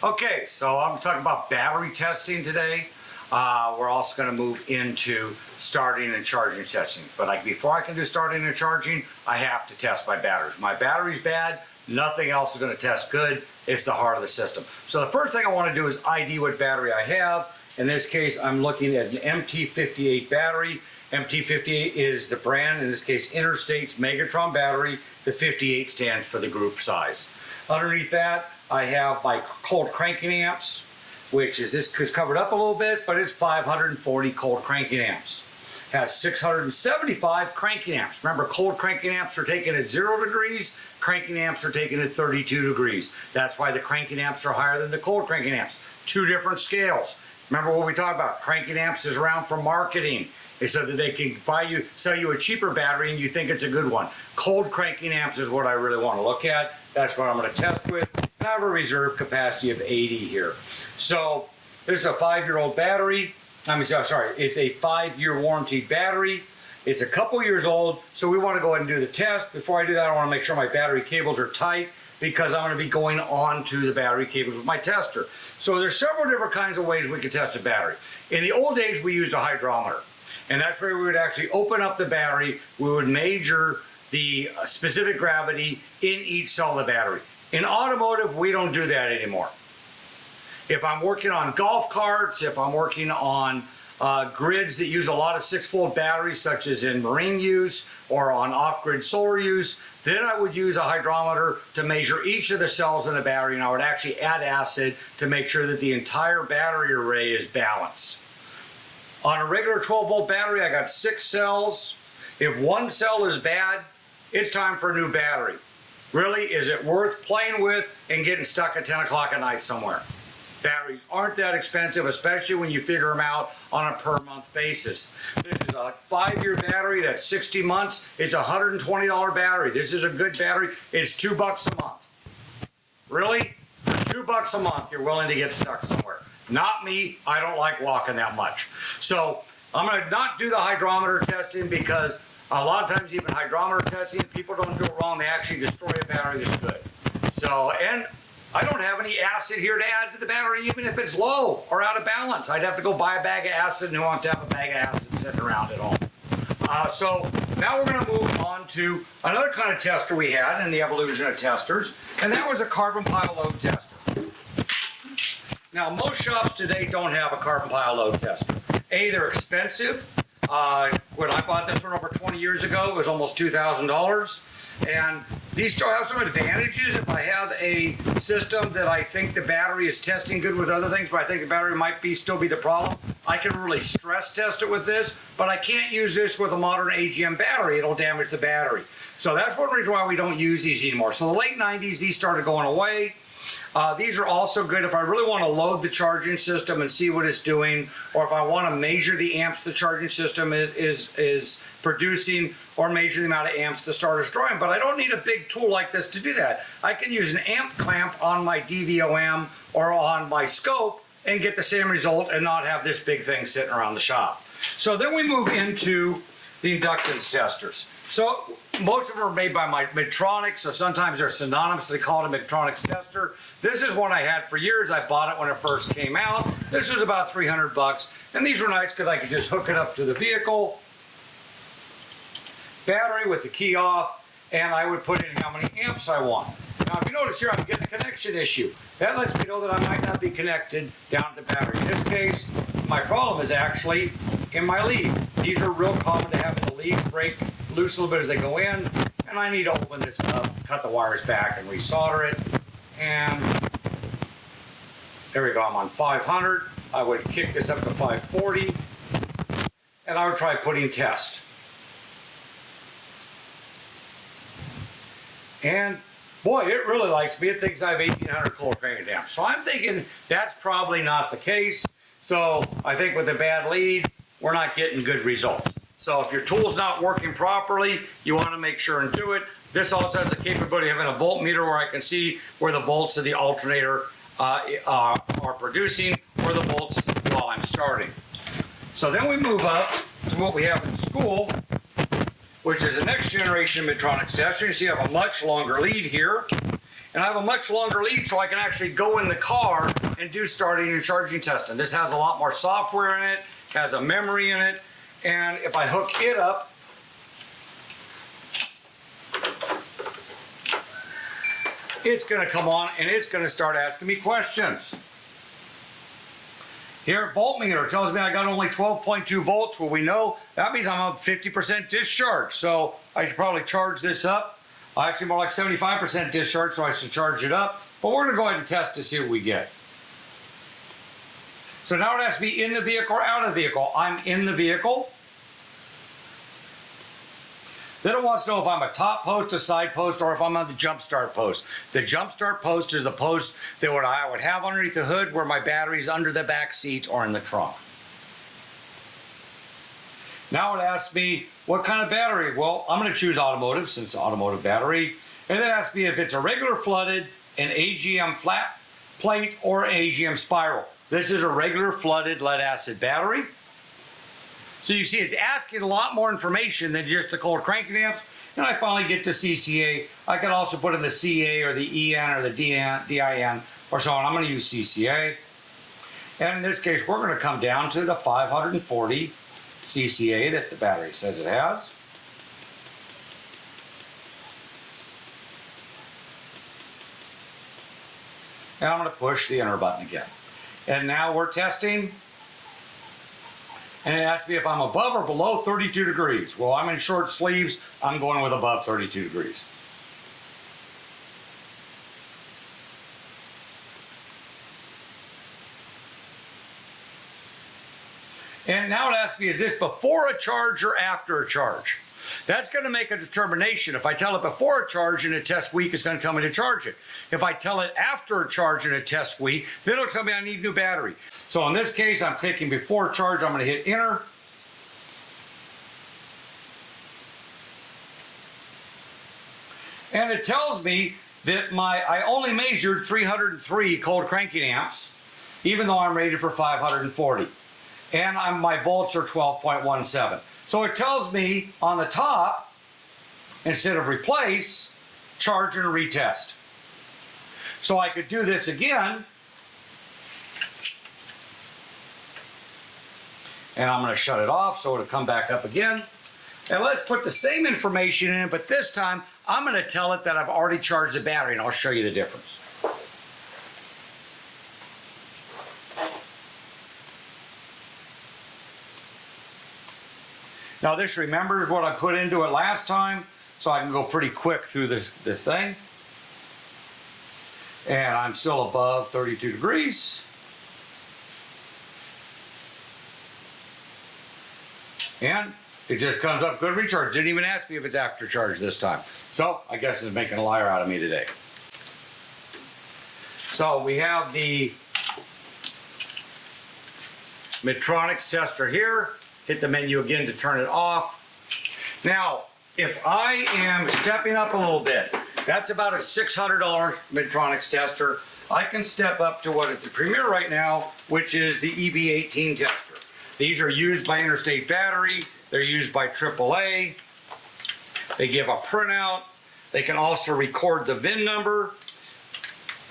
Okay, so I'm talking about battery testing today. We're also going to move into starting and charging testing. But before I can do starting and charging, I have to test my batteries. My battery's bad, nothing else is going to test good. It's the heart of the system. So the first thing I want to do is ID what battery I have. In this case, I'm looking at an MT58 battery. MT58 is the brand, in this case, Interstate's Megatron battery. The 58 stands for the group size. Underneath that, I have my cold cranking amps, which is covered up a little bit, but it's 540 cold cranking amps. Has 675 cranking amps. Remember, cold cranking amps are taken at 0 degrees, cranking amps are taken at 32 degrees. That's why the cranking amps are higher than the cold cranking amps. Two different scales. Remember what we talked about, cranking amps is around for marketing. It's so that they can sell you a cheaper battery and you think it's a good one. Cold cranking amps is what I really want to look at. That's what I'm going to test with. I have a reserve capacity of 80 here. So this is a 5-year-old battery. It's a 5-year warranty battery. It's a couple years old, so we want to go ahead and do the test. Before I do that, I want to make sure my battery cables are tight because I'm going to be going on to the battery cables with my tester. So there's several different kinds of ways we could test a battery. In the old days, we used a hydrometer. And that's where we would actually open up the battery. We would measure the specific gravity in each cell of the battery. In automotive, we don't do that anymore. If I'm working on golf carts, if I'm working on grids that use a lot of 6-volt batteries, such as in marine use or on off-grid solar use, then I would use a hydrometer to measure each of the cells in the battery, and I would actually add acid to make sure that the entire battery array is balanced. On a regular 12-volt battery, I got 6 cells. If one cell is bad, it's time for a new battery. Really, is it worth playing with and getting stuck at 10 o'clock at night somewhere? Batteries aren't that expensive, especially when you figure them out on a per-month basis. This is a 5-year battery that's 60 months. It's a $120 battery. This is a good battery. It's $2 a month. Really? For $2 a month, you're willing to get stuck somewhere. Not me. I don't like walking that much. So I'm going to not do the hydrometer testing because a lot of times even hydrometer testing, people don't do it wrong. They actually destroy a battery that's good. So, and I don't have any acid here to add to the battery, even if it's low or out of balance. I'd have to go buy a bag of acid and who wants to have a bag of acid sitting around at all. So now we're going to move on to another kind of tester we had in the evolution of testers, and that was a carbon pile load tester. Now, most shops today don't have a carbon pile load tester. A, they're expensive. When I bought this one over 20 years ago, it was almost $2,000. And these still have some advantages. If I have a system that I think the battery is testing good with other things, but I think the battery might still be the problem, I can really stress test it with this, but I can't use this with a modern AGM battery. It'll damage the battery. So that's one reason why we don't use these anymore. So the late 90s, these started going away. These are also good if I really want to load the charging system and see what it's doing, or if I want to measure the amps the charging system is producing, or measure the amount of amps the starter's drawing. But I don't need a big tool like this to do that. I can use an amp clamp on my DVOM or on my scope and get the same result and not have this big thing sitting around the shop. So then we move into the inductance testers. So most of them are made by my Midtronics, so sometimes they're synonymous. They call it a Midtronics tester. This is one I had for years. I bought it when it first came out. This was about 300 bucks, and these were nice because I could just hook it up to the vehicle, battery with the key off, and I would put in how many amps I want. Now, if you notice here, I'm getting a connection issue. That lets me know that I might not be connected down to the battery. In this case, my problem is actually in my lead. These are real common to have in the leads break loose a little bit as they go in, and I need to open this up, cut the wires back, and resolder it. And there we go. I'm on 500. I would kick this up to 540, and I would try putting test. And boy, it really likes me. It thinks I have 1,800 cold cranking amps. So I'm thinking that's probably not the case. So I think with a bad lead, we're not getting good results. So if your tool's not working properly, you want to make sure and do it. This also has the capability of having a voltmeter where I can see where the volts of the alternator are producing, or the volts while I'm starting. So then we move up to what we have in school, which is the next generation Midtronics tester. You see I have a much longer lead here. and I have a much longer lead so I can actually go in the car and do starting and charging testing. This has a lot more software in it, has a memory in it, and if I hook it up, it's going to come on and it's going to start asking me questions. Here, voltmeter tells me I got only 12.2 volts. Well, we know that means I'm on 50% discharge. So I should probably charge this up. Actually, more like 75% discharge, so I should charge it up. But we're going to go ahead and test to see what we get. So now it has to be in the vehicle or out of the vehicle. I'm in the vehicle. Then it wants to know if I'm a top post, a side post, or if I'm on the jump start post. The jump start post is the post that I would have underneath the hood where my battery is under the back seat or in the trunk. Now it asks me what kind of battery. Well, I'm going to choose automotive since it's automotive battery. And then it asks me if it's a regular flooded, an AGM flat plate, or an AGM spiral. This is a regular flooded lead acid battery. So you see it's asking a lot more information than just the cold cranking amps. And I finally get to CCA. I can also put in the CA or the EN or the DIN or so on. I'm going to use CCA. And in this case, we're going to come down to the 540 CCA that the battery says it has. And I'm going to push the enter button again. And now we're testing. And it asks me if I'm above or below 32 degrees. Well, I'm in short sleeves. I'm going with above 32 degrees. And now it asks me, is this before a charge or after a charge? That's going to make a determination. If I tell it before a charge in a test week, it's going to tell me to charge it. If I tell it after a charge in a test week, then it'll tell me I need a new battery. So in this case, I'm clicking before charge. I'm going to hit enter. And it tells me that I only measured 303 cold cranking amps, even though I'm rated for 540. And my volts are 12.17. So it tells me on the top, instead of replace, charge and retest. So I could do this again. And I'm going to shut it off so it'll come back up again. And let's put the same information in, but this time I'm going to tell it that I've already charged the battery, and I'll show you the difference. Now this remembers what I put into it last time, so I can go pretty quick through this thing. And I'm still above 32 degrees. And it just comes up good recharge. Didn't even ask me if it's after charge this time. So I guess it's making a liar out of me today. So we have the Midtronics tester here. Hit the menu again to turn it off. Now, if I am stepping up a little bit, that's about a $600 Midtronics tester. I can step up to what is the premier right now, which is the EB18 tester. These are used by Interstate Battery. They're used by AAA. They give a printout. They can also record the VIN number.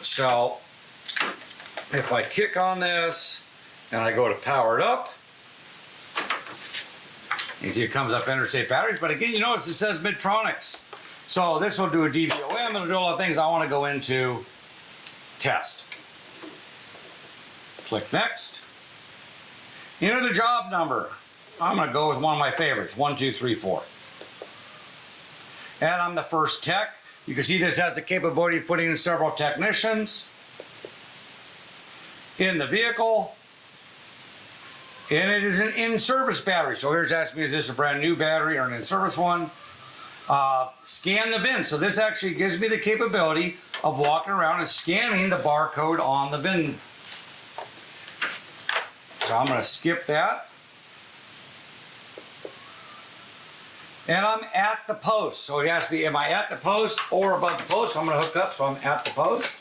So if I kick on this and I go to power it up, you see it comes up Interstate Batteries, but again, you notice it says Midtronics. So this will do a DVOM, it'll do a lot of things. I want to go into test. Click next. Enter the job number. I'm going to go with one of my favorites, 1234. And I'm the first tech. You can see this has the capability of putting in several technicians in the vehicle. And it is an in-service battery. So here's asking me, is this a brand new battery or an in-service one? Scan the VIN. So this actually gives me the capability of walking around and scanning the barcode on the VIN. So I'm going to skip that. And I'm at the post. So it asks me, am I at the post or above the post? So I'm going to hook up, so I'm at the post.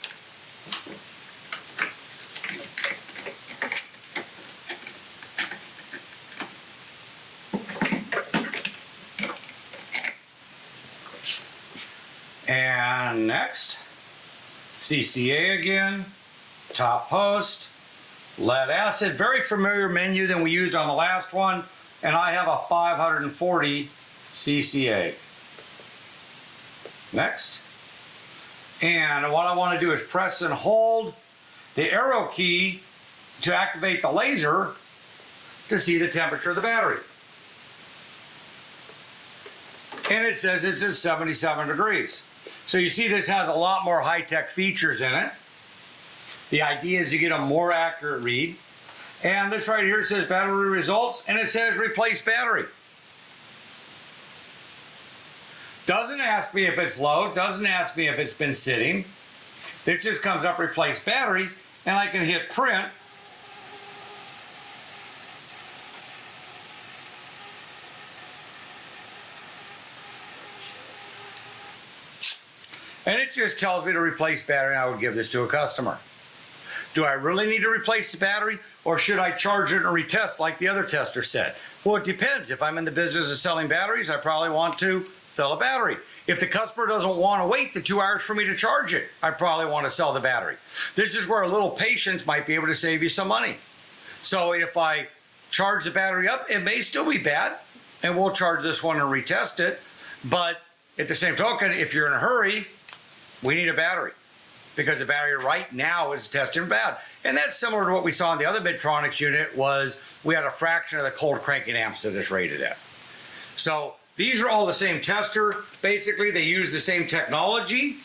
And next. CCA again, top post, lead acid, very familiar menu than we used on the last one, and I have a 540 CCA. Next. And what I want to do is press and hold the arrow key to activate the laser to see the temperature of the battery. And it says it's at 77 degrees. So you see this has a lot more high-tech features in it. The idea is to get a more accurate read. And this right here says battery results, and it says replace battery. Doesn't ask me if it's low, doesn't ask me if it's been sitting. This just comes up replace battery, and I can hit print. And it just tells me to replace battery, and I would give this to a customer. Do I really need to replace the battery, or should I charge it and retest like the other tester said? Well, it depends. If I'm in the business of selling batteries, I probably want to sell a battery. If the customer doesn't want to wait the 2 hours for me to charge it, I probably want to sell the battery. This is where a little patience might be able to save you some money. So if I charge the battery up, it may still be bad, and we'll charge this one and retest it. But at the same token, if you're in a hurry, we need a battery, because the battery right now is testing bad. And that's similar to what we saw in the other Midtronics unit. Was we had a fraction of the cold cranking amps that it's rated at. So these are all the same tester. Basically, they use the same technology.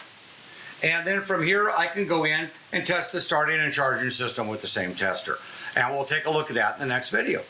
And then from here, I can go in and test the starting and charging system with the same tester. And we'll take a look at that in the next video.